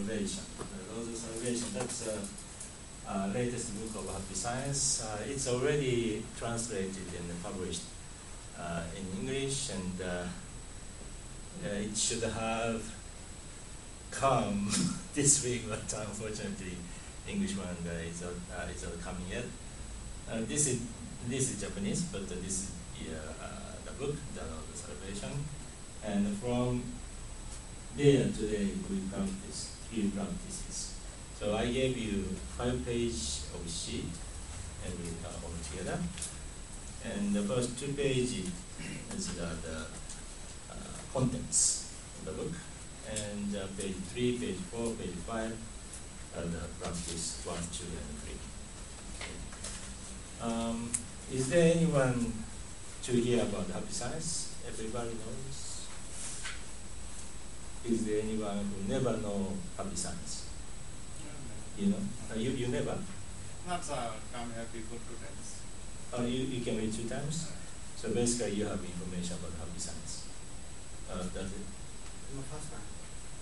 Salvation. The Laws of Salvation, that's the latest book of Happy Science. It's already translated and published in English, and it should have come this week, but unfortunately, English one is not coming yet. This is Japanese, but this is the book, The Laws of Salvation, and from there today we practice few practices. So I gave you 5 pages of sheet, and we all together. And the first 2 pages is the contents of the book, and page 3, page 4, page 5 are the practice 1, 2, and 3. Is there anyone to hear about Happy Science? Everybody knows. Is there anyone who never know Happy Science? You know? You never? Perhaps come here before 2 times. Oh, you came here 2 times? So basically you have information about Happy Science. That's it? My first time.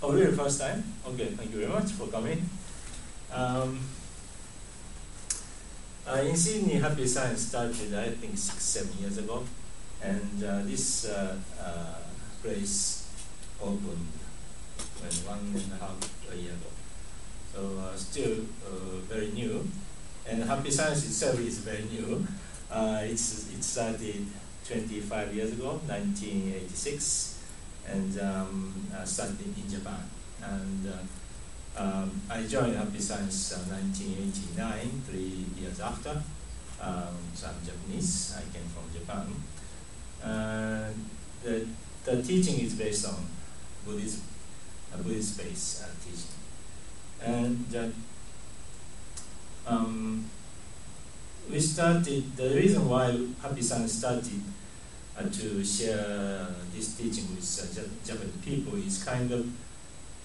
Oh, really? First time? Okay, thank you very much for coming. In Sydney, Happy Science started, I think, 6-7 years ago. And this place opened 1.5 years ago. So still very new. And Happy Science itself is very new. It started 25 years ago, 1986, and started in Japan. And I joined Happy Science 1989, 3 years after. So I'm Japanese. I came from Japan. The teaching is based on Buddhism, Buddhist-based teaching. And we started, the reason why Happy Science started to share this teaching with Japanese people is kind of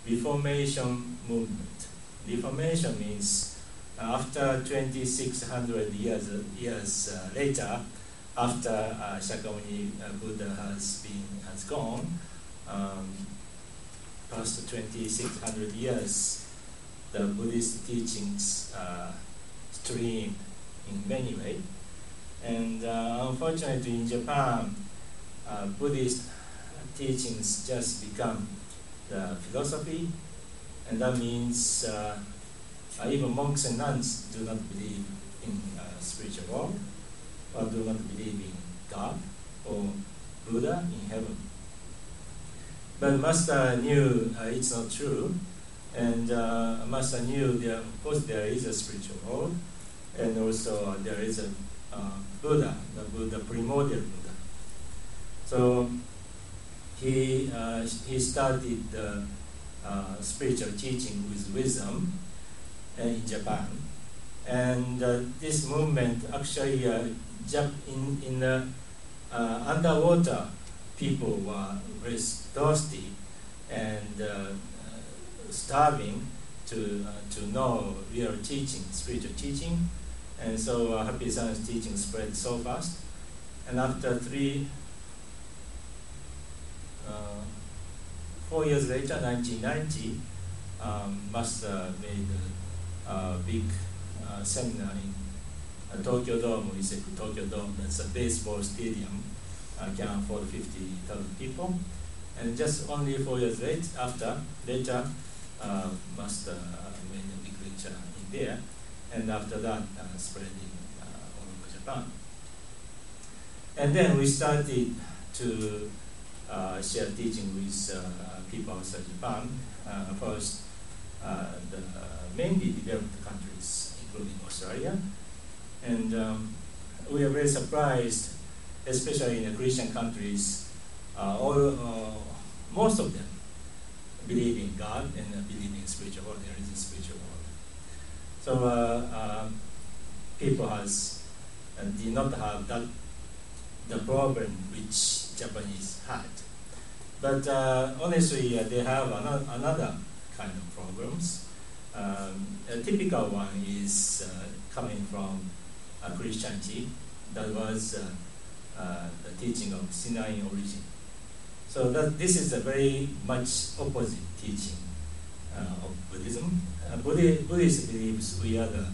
Reformation movement. Reformation means after 2600 years later, after Shakyamuni Buddha has gone, past 2600 years, the Buddhist teachings stream in many ways. And unfortunately in Japan, Buddhist teachings just become the philosophy, and that means even monks and nuns do not believe in spiritual world, or do not believe in God or Buddha in heaven. But Master knew it's not true, and Master knew of course there is a spiritual world, and also there is a Buddha, the primordial Buddha. So he started the spiritual teaching with wisdom in Japan, and this movement actually in the underwater people were very thirsty and starving to know real teaching, spiritual teaching, and so Happy Science teaching spread so fast. And after 4 years later, 1990, Master made a big seminar in Tokyo Dome, Iseku Tokyo Dome. That's a baseball stadium, can afford 50,000 people. And just only 4 years later, Master made a big lecture in there, and after that, spreading all over Japan. And then we started to share teaching with people outside Japan. First, the mainly developed countries, including Australia. And we are very surprised, especially in the Christian countries, most of them believe in God and believe in spiritual world. There is a spiritual world. So people did not have the problem which Japanese had. But honestly, they have another kind of problems. A typical one is coming from Christianity. That was the teaching of sinner origin. So this is a very much opposite teaching of Buddhism. Buddhist believes we are the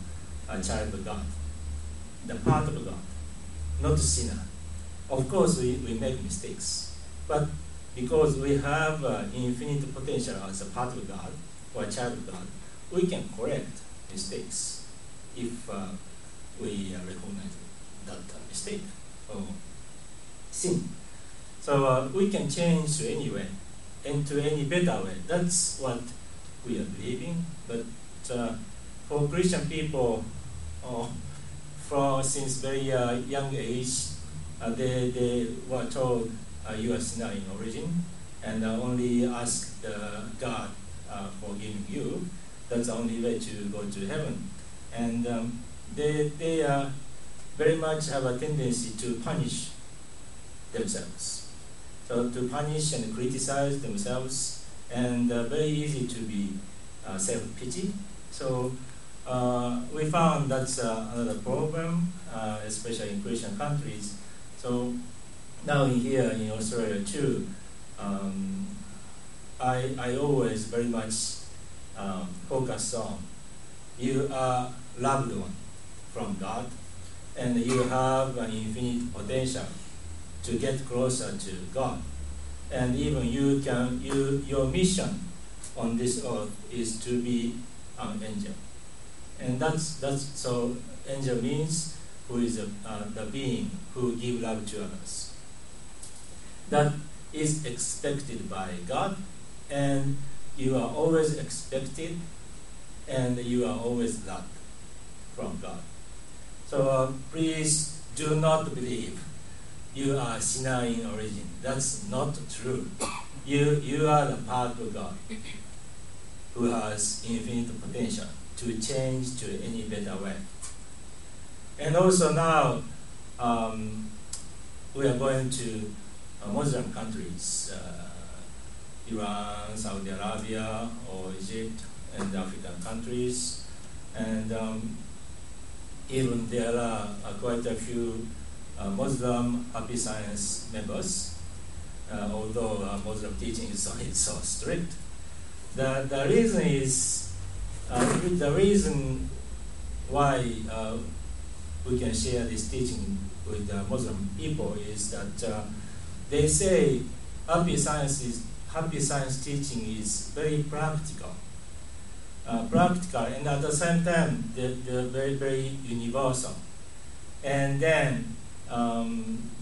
child of God, the part of God, not sinner. Of course, we make mistakes, but because we have infinite potential as a part of God or a child of God, we can correct mistakes if we recognize that mistake or sin. So we can change to any way and to any better way. That's what we are believing. But for Christian people, since very young age, they were told you are sinner in origin, and only ask God forgiving you. That's the only way to go to heaven. And they very much have a tendency to punish themselves. So to punish and criticize themselves, and very easy to be self-pity. So we found that's another problem, especially in Christian countries. So now here in Australia too, I always very much focus on you are loved one from God, and you have an infinite potential to get closer to God. And even your mission on this earth is to be an angel. And that's so angel means who is the being who give love to others. That is expected by God, and you are always expected, and you are always loved from God. So please do not believe you are sinner in origin. That's not true. You are the part of God who has infinite potential to change to any better way. And also now we are going to Muslim countries, Iran, Saudi Arabia, or Egypt, and African countries, and even there are quite a few Muslim happy science members, although Muslim teaching is so strict. The reason is the reason why we can share this teaching with Muslim people is that they say happy science teaching is very practical, and at the same time they're very, very universal. And then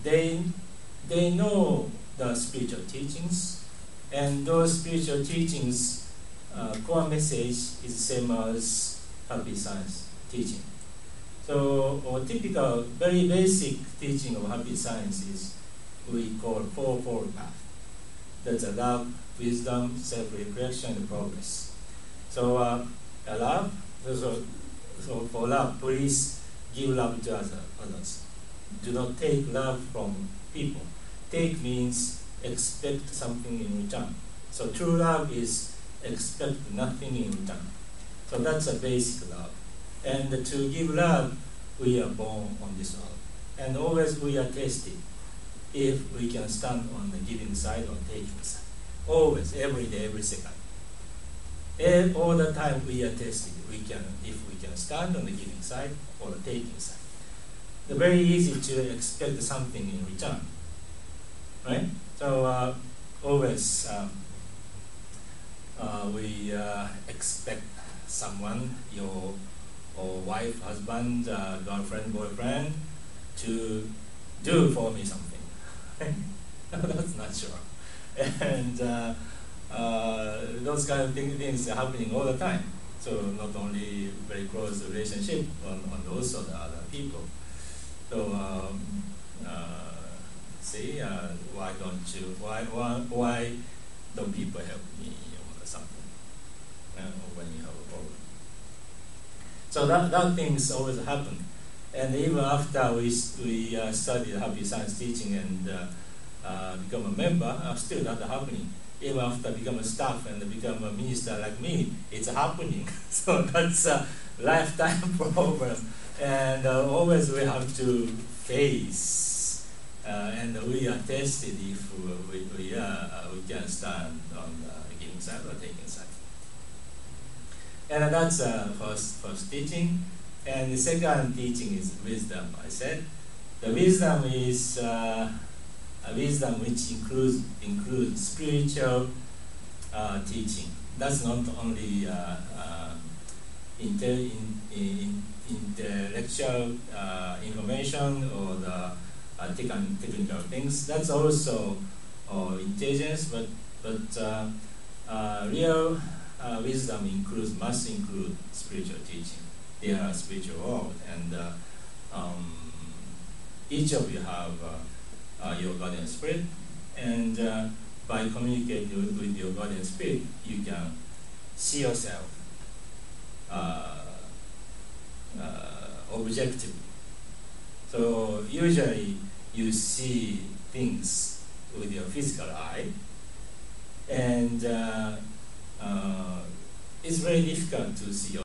they know the spiritual teachings, and those spiritual teachings core message is the same as happy science teaching. So a typical, very basic teaching of happy science is we call fourfold path. That's a love, wisdom, self-reflection, and progress. So love. So for love, please give love to others. Do not take love from people. Take means expect something in return. So true love is expect nothing in return. So that's a basic love. And to give love, we are born on this earth. And always we are tested if we can stand on the giving side or taking side. Always, every day, every second. All the time we are tested. If we can stand on the giving side or the taking side. It's very easy to expect something in return, right? So always we expect someone, your wife, husband, girlfriend, boyfriend, to do for me something. That's natural, and those kind of things are happening all the time. So not only very close relationship, and also the other people. So why don't people help me or something when you have a problem? So that things always happen, and even after we studied happy science teaching and become a member, still that happening. Even after become a staff and become a minister like me, it's happening. So that's a lifetime problem, and always we have to face, and we are tested if we can stand on the giving side or taking side. And that's first teaching. And the second teaching is wisdom, I said. The wisdom is a wisdom which includes spiritual teaching. That's not only intellectual information or the technical things. That's also intelligence, but real wisdom must include spiritual teaching. They are spiritual world, and each of you have your guardian spirit, and by communicating with your guardian spirit, you can see yourself objectively. So usually you see things with your physical eye, and it's very difficult to see